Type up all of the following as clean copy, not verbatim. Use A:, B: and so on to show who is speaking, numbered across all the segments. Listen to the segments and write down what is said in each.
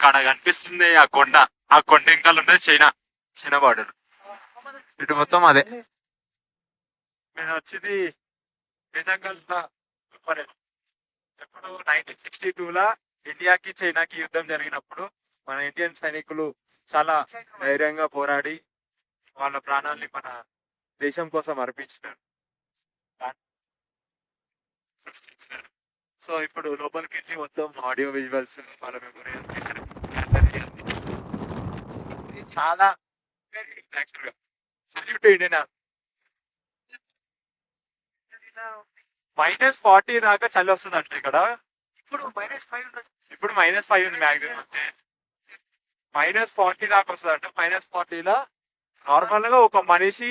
A: అక్కడ కనిపిస్తుంది ఆ కొండ. ఆ కొండ ఇంకా ఉన్నది చైనా బార్డర్. ఇటు మొత్తం అదే. నేను వచ్చింది నిజంగా మరి ఎప్పుడు 1962 ఇండియాకి చైనాకి యుద్ధం జరిగినప్పుడు మన ఇండియన్ సైనికులు చాలా ధైర్యంగా పోరాడి వాళ్ళ ప్రాణాలని మన దేశం కోసం అర్పించినారు. సో ఇప్పుడు లోపలికి వెళ్ళి మొత్తం ఆడియో విజువల్స్ వాళ్ళ మెమోరియల్ చాలా సల్యూట్ ఇండియన్. -40 దాకా చలి వస్తుంది అంటే ఇక్కడ. ఇప్పుడు -5 ఉంది మ్యాక్సిమం. అంటే -40 దాకా వస్తుంది అంటే -40లో నార్మల్ గా ఒక మనిషి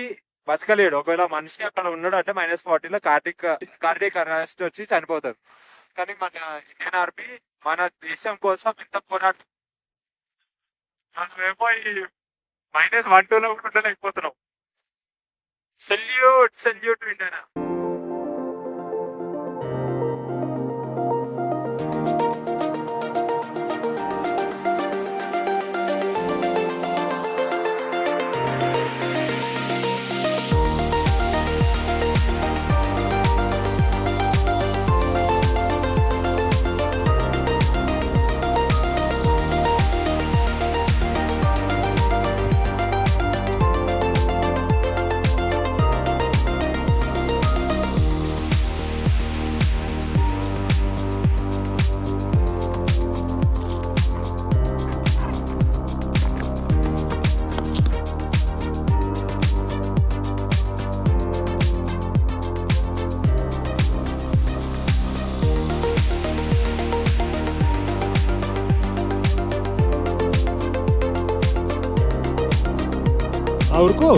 A: బతకలేడు. ఒకవేళ మనిషి అక్కడ ఉన్నాడు అంటే -40లో కార్డియక్ అరెస్ట్ వచ్చి చనిపోతారు. కానీ మన ఇండియన్ ఆర్మీ మన దేశం కోసం ఇంత పోరాటం. మనమేమో ఈ -12లో ఉండలేకపోతున్నాం. Salute Indian.
B: ఉరుకు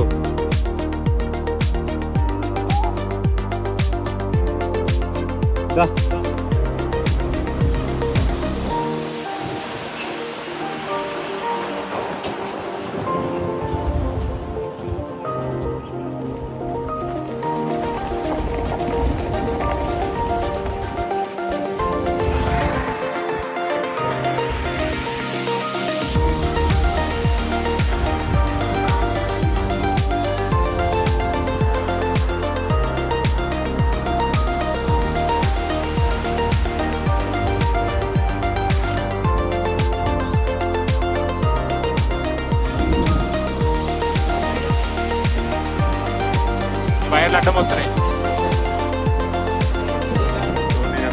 A: వైర్లు అడ్డం వస్తున్నాయి.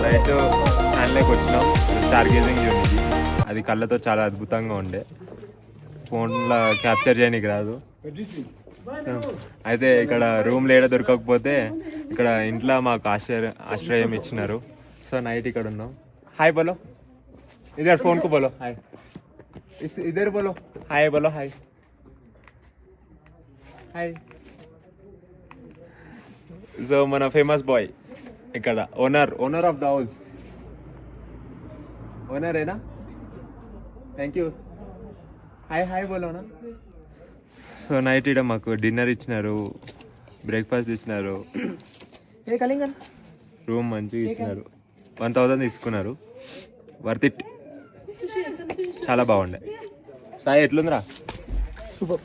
A: లైట్ హ్యాండ్లోకి వచ్చినాం. స్టార్ గేజింగ్ యూనిట్ అది కళ్ళతో చాలా అద్భుతంగా ఉండే. ఫోన్లో క్యాప్చర్ చేయడానికి రాదు. అయితే ఇక్కడ రూమ్ లేడ దొరకకపోతే ఇక్కడ ఇంట్లో మాకు ఆశ్రయం ఇచ్చినారు. సో నైట్ ఇక్కడ ఉన్నాం. హాయ్ బోలో, ఇద్దరు ఫోన్కు బోలో హాయ్, ఇద్దరు బోలో హాయ్, బోలో హాయ్ హాయ్. సో మన ఫేమస్ బాయ్ ఇక్కడ ఓనర్ ఆఫ్ ద హౌస్. ఓనరేనా? Thank you. హాయ్ బోలోనా. సో నైట్ ఇక్కడ మాకు డిన్నర్ ఇచ్చినారు, బ్రేక్ఫాస్ట్ ఇచ్చినారు, రూమ్ మంచిగా ఇచ్చినారు. 1000 తీసుకున్నారు. వర్త్ ఇట్, చాలా బాగుండే. సాయి ఎట్లుందిరా?
C: సూపర్.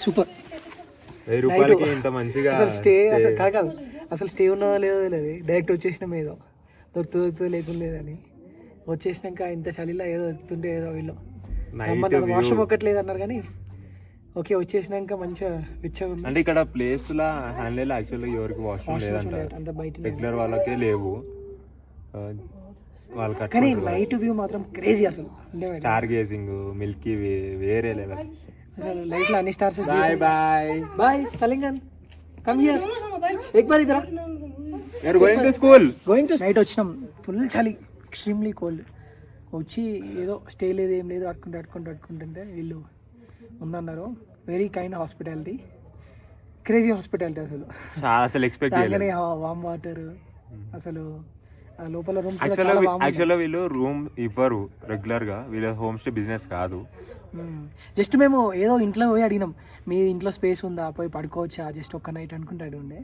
A: సూపర్. 1000 రూపాయలకి ఇంత మంచిగా
C: స్టే అసలు స్టే ఉన్నదో లేదో తెలియదు. డైరెక్ట్ వచ్చేసినాం. ఏదో దొరుకుతుంది లేకుండా లేదని వచ్చేసినాక ఇంత చలిలో ఏదో దొరుకుతుంటే ఏదో వీళ్ళు వాష్రూమ్ ఒక్కట్లేదు అన్నారు. కానీ ఓకే వచ్చేసినాక మంచిగా రిచ్గా ఉంది.
A: అంటే ఇక్కడ ప్లేస్ లా హ్యాండిల్ యాక్చువల్లీ ఎవరికి వాష్రూమ్ లేదంట, రెగ్యులర్ వాళ్ళకే లేవు.
C: కానీ నైట్ వ్యూ మాత్రం క్రేజీ. అసలు
A: స్టార్ గేజింగ్, మిల్కీ వే వేరే లెవెల్.
C: అసలు లైట్ లో అన్ని stars.
A: Boy boy
C: boy Kalingan, come here ఎక్ బార్ ఇదరా.
A: You are going to school.
C: Night వచ్చినాం. ఫుల్ చలి, ఎక్స్ట్రీమ్లీ కోల్డ్. వచ్చి ఏదో స్టే లేదు ఏం లేదు అడుకుంటుంటే వీళ్ళు ఉందన్నారు. Very kind hospitality, crazy hospitality. అసలు
A: ఎక్స్పెక్ట్
C: వామ్ వాటర్. అసలు లోపల రూమ్
A: యాక్చువల్గా వీళ్ళు రూమ్ ఇవ్వరు రెగ్యులర్ గా. వీళ్ళ హోమ్ స్టే బిజినెస్ కాదు.
C: జస్ట్ మేము ఏదో ఇంట్లో పోయి అడిగినాం, మీ ఇంట్లో స్పేస్ ఉందా, పోయి పడుకోవచ్చా జస్ట్ ఒక్క నైట్ అనుకుంటాడు ఉండే.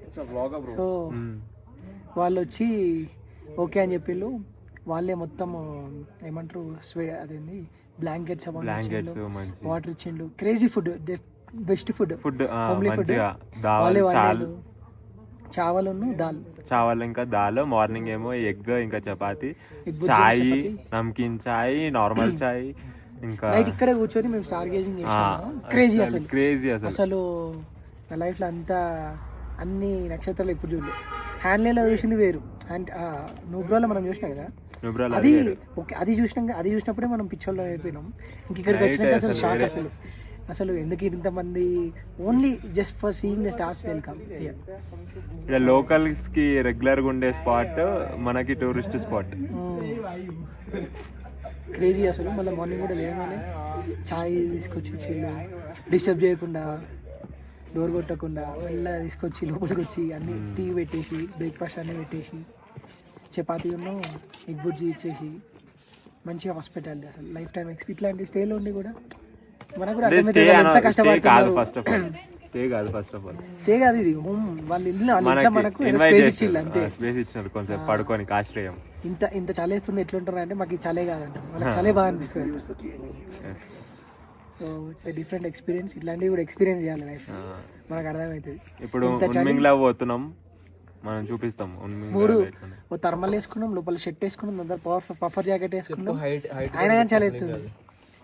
C: సో వాళ్ళు వచ్చి ఓకే అని చెప్పిళ్ళు. వాళ్ళే మొత్తం ఏమంటారు అదేంది బ్లాంకెట్స్ వాటర్ ఇచ్చిండు. Crazy food, best food, homely food. వాళ్ళే వండారు చావలను దాల్,
A: చావల్ ఇంకా దాల్. మార్నింగ్ ఏమో ఎగ్ ఇంకా చపాతి, చాయ్, నమ్కీన్ చాయ్, నార్మల్ చాయ్. ఇంకా
C: నైట్ ఇక్కడ కూర్చొని మేము స్టార్ గేజింగ్ చేసాము. క్రేజీ అసలు నా లైఫ్ లో అంతా అన్ని నక్షత్రాలు ఎప్పుడు చూడలేదు. హ్యాండ్లైన్లో చూసింది వేరు, అండ్ నూబ్రాలో మనం చూసినాం కదా, అది ఓకే. అది చూసినప్పుడే మనం పిచ్చోళ్ళు అయిపోయినాం. ఇంక ఇక్కడికి వచ్చినాక అసలు షాక్. అసలు ఎందుకు ఇంతమంది only just for seeing the stars welcome.
A: ఇక్కడ లోకల్స్ కి రెగ్యులర్ గా ఉండే స్పాట్, మనకి టూరిస్ట్ స్పాట్.
C: క్రేజీ అసలు. మళ్ళీ మార్నింగ్ కూడా లేవగానే చాయ్ తీసుకొచ్చి డిస్టర్బ్ చేయకుండా, డోర్ కొట్టకుండా మళ్ళీ తీసుకొచ్చి లోపలికి వచ్చి అన్ని టీ పెట్టేసి, బ్రేక్ఫాస్ట్ అన్నీ పెట్టేసి, చపాతీ ఎగ్ బుజ్జి ఇచ్చేసి మంచిగా హాస్పిటాలిటీ. అసలు లైఫ్ టైం ఇట్లాంటి స్టేలో ఉండి కూడా మనకు కూడా ఎంత కష్టపడుతున్నారు. స్టే కాదు ఇది హోమ్. వాళ్ళ ఇల్లు మనకు స్పేస్ ఇచ్చిల్లు అంతే.
A: కొంచెం పడుకోనికి ఆశ్రయం.
C: ఇంత చలేస్తుంది ఎట్లుంటారు అంటే మాకు చలే కాదంట, వాళ్ళకి చలే బాగా అనిపిస్తుంది. So it's different experience. ఇట్లాంటివి కూడా ఎక్స్పీరియన్స్ చేయాలి లైఫ్, మనకు అర్థమవుతుంది.
A: ఇప్పుడు ఉన్మింగ్లా పోతున్నాం, మనం చూపిస్తాం.
C: ఓ థర్మల్ వేసుకున్నాం, లోపల షర్ట్ వేసుకున్నాం, దాని పఫర్ జాకెట్ వేసుకున్నాం, అయినా కానీ చాలా ఎత్తుంది.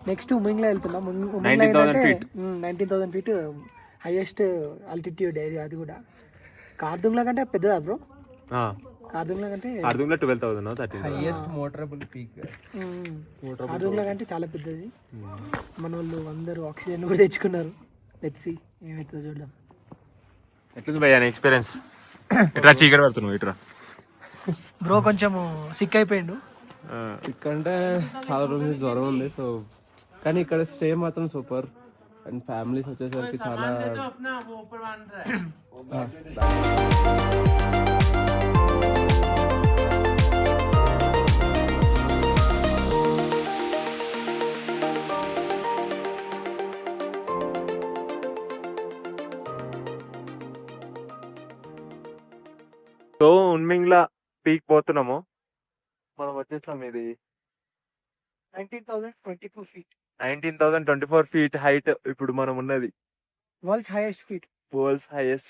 C: నెక్స్ట్ ఉమింగ్లా వెళ్తున్నాం. 19,000 feet హైయెస్ట్ ఆల్టిట్యూడ్ అది కూడా. కార్దుంగ్లా కంటే పెద్దదా బ్రో? కార్దుంగ్లా కంటే
A: 12,000
B: హైయెస్ట్ మోటరబుల్ పీక్.
C: కార్దుంగ్లా కంటే చాలా పెద్దది. మన వాళ్ళు అందరూ ఆక్సిజన్ కూడా తెచ్చుకున్నారు. లెట్స్ సీ ఏమవుతుందో చూద్దాం.
A: ఎట్లుంది భయ్యా ఎక్స్పీరియన్స్? ఇట్లా చీకటి పడుతున్నావు ఇట్లా.
C: బ్రో కొంచెం సిక్ అయిపోయిండు.
B: సిక్ అంటే చాలా రోజులు జ్వరం ఉంది. సో కానీ ఇక్కడ స్టే మాత్రం సూపర్. అండ్ ఫ్యామిలీస్ వచ్చేసరికి చాలా
A: సో ఉన్మింగ్లా పీక్ పోతున్నాము మనం. వచ్చేసాం. ఇది
C: 19,024 feet.
A: 19,024 feet హైట్ ఇప్పుడు మనం ఉన్నది.
C: World's highest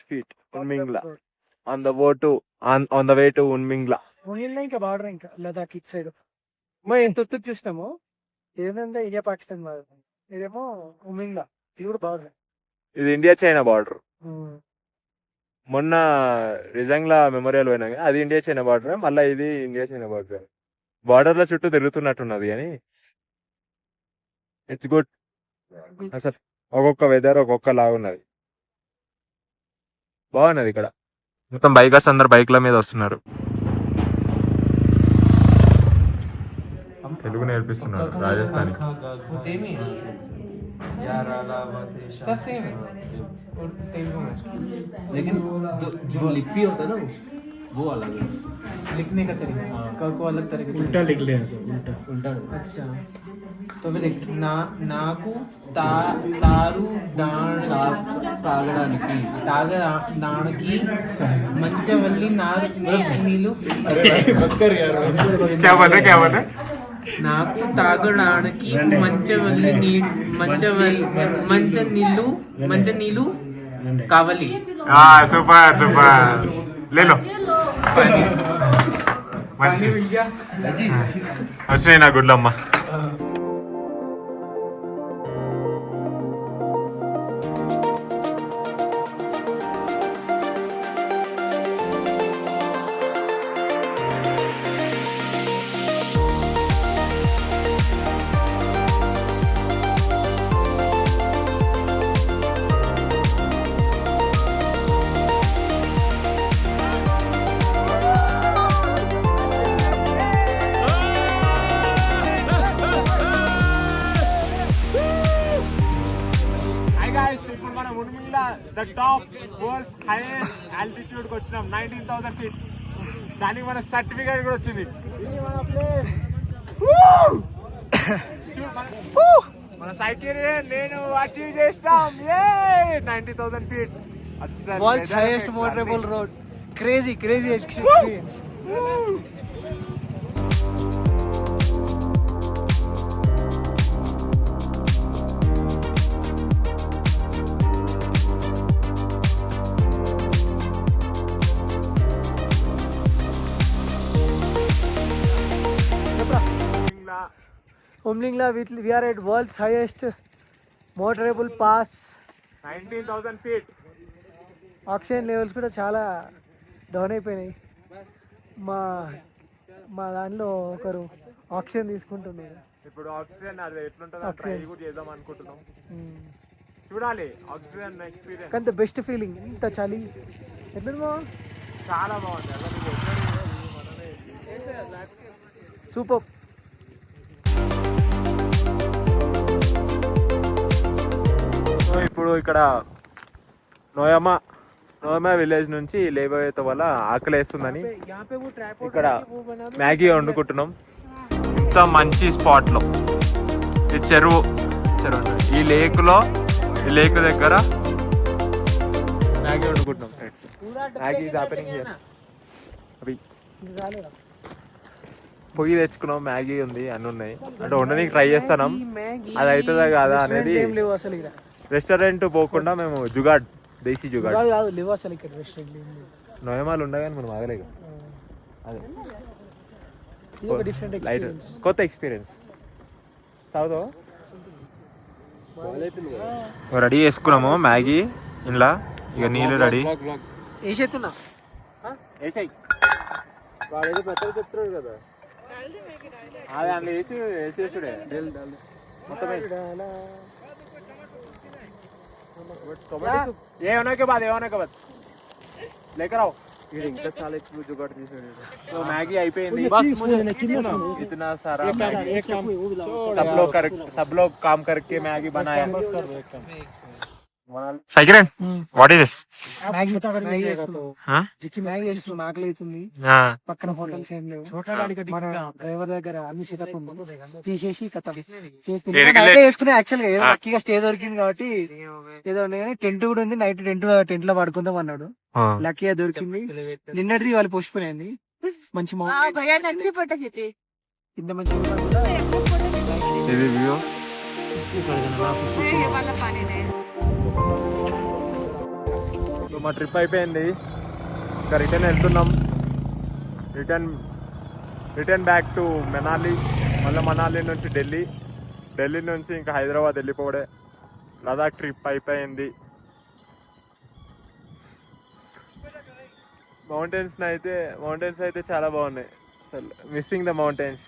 C: feet
A: Umling La. On the way to Umling La.
C: ఇంకా బార్డర్, ఇంకా లదాఖ్ ఇట్ సైడ్ తుర్తుక్ చూసినాము. ఏదంటే ఇండియా పాకిస్తాన్ బార్డర్, ఇదేమో ఉమింగ్లా. ఇది కూడా బార్డర్.
A: ఇది ఇండియా చైనా బార్డర్. మొన్న రిజంగ్లా మెమోరియల్ పోయినా, అది ఇండియా చైనా బార్డర్. మళ్ళీ ఇది ఇండియా చైనా బార్డర్. బార్డర్ల చుట్టూ తిరుగుతున్నట్టున్నది కానీ ఇట్స్ గుడ్. అసలు ఒక్కొక్క వెదర్ ఒక్కొక్క లాగున్నది, బాగున్నది. ఇక్కడ మొత్తం బైకర్స్ అందరు బైక్ల మీద వస్తున్నారు. తెలుగు నేర్పిస్తున్నారు రాజస్థానీ.
B: लेकिन जो लिपि होता है ना वो अलग है.
D: लिखने का तरीका को अलग तरीके से
C: उल्टा लिख ले ऐसा,
B: उल्टा.
D: अच्छा तो फिर देख नाकू तारू తాగడానికి మంచవల్లి నారు నీళ్ళు. నాకు తాగడానికి మంచి నీళ్ళు కావాలి.
A: సూపర్ లేలో వచ్చినాయి నా గుడ్లమ్మ. The top world's highest altitude కి వచ్చినాం. 19,000 feet. దానికి మనకు సర్టిఫికేట్ కూడా వచ్చింది. మన సైకిల్ నేను అచీవ్ చేస్తాం. 90,000 feet. అసలు
C: world's highest motorable road. Crazy experience. Umlingla we are at world's highest motorable pass.
A: 19,000 feet.
C: Oxygen levels కూడా చాలా డౌన్ అయిపోయినాయి. మా మా దానిలో ఒకరు ఆక్సిజన్ తీసుకుంటున్నారు.
A: ఇప్పుడు ఆక్సిజన్ అది ఎట్లుంటుందో ట్రై కూడా చేద్దాం అనుకుంటున్నాం. చూడాలి ఆక్సిజన్ ఎక్స్పీరియన్స్.
C: కానీ ద బెస్ట్ ఫీలింగ్, ఇంత చలి ఎట్లా
A: చాలా బాగుంది.
C: సూపర్.
A: సో ఇప్పుడు ఇక్కడ నోయమా విలేజ్ నుంచి లేబోయేత వల్ల ఆకలి వేస్తుందని ఇక్కడ మ్యాగీ వండుకుంటున్నాం. ఇంత మంచి స్పాట్లో ఈ చెరువు ఈ లేక్ దగ్గర మ్యాగీ వండుకుంటున్నాం friends. Maggi is happening here. అవి పొయ్యి తెచ్చుకున్నాం, మ్యాగీ ఉంది, అన్నీ ఉన్నాయి. అంటే వండడానికి ట్రై చేస్తున్నాం, అది అవుతుందా కాదా అనేది. రెస్టారెంట్ పోకుండా మేము దేశీ జుగాడ్ నోయమాలు ఉండగానే మనం ఆగలేక. అదే లైట్ కొత్త ఎక్స్పీరియన్స్. సాగుతో రెడీ చేసుకున్నాము మ్యాగీ ఇంట్లో. ఇక నీళ్ళు రెడీ
C: వేసేస్తున్నా.
B: వాడేదో పెద్దలు చెప్తున్నాడు కదా,
A: అదే అందులో వేసేసుడే మొత్తం. ఏమన్నా లేక రావు.
B: ఇంకా చాలా ఎక్కువ జుగాడు తీసాడు.
A: సో మ్యాగీ అయిపోయింది. इतना सारा सब लोग काम करके मैगी बनाया. Shaikiran, what is this?
C: Maggi
A: Huh?
C: Maggi చేస్తుంది, ఆకలి అవుతుంది. పక్కన హోటల్స్ ఏం లేవు. మన డ్రైవర్ దగ్గర అన్ని సెటప్ ఉంది, తీసేసి వేసుకునే. యాక్చువల్ గా ఏదో లక్కీగా స్టే దొరికింది కాబట్టి ఏదో కానీ టెంట్ కూడా ఉంది. నైట్ టెంట్ లో పడుకుందాం అన్నాడు. లక్కీగా దొరికింది. నిన్నటిది వాళ్ళు పోస్ట్ పోన్ అయింది. మంచి ఇంత మంచి
A: ఇది వ్యూ. మా ట్రిప్ అయిపోయింది, ఇంకా రిటర్న్ వెళ్తున్నాం. Return back to Manali. మళ్ళీ మనాలి నుంచి ఢిల్లీ నుంచి ఇంకా హైదరాబాద్ వెళ్ళిపోవడే. లదాఖ్ ట్రిప్ అయిపోయింది. మౌంటైన్స్ అయితే చాలా బాగున్నాయి. Missing the mountains.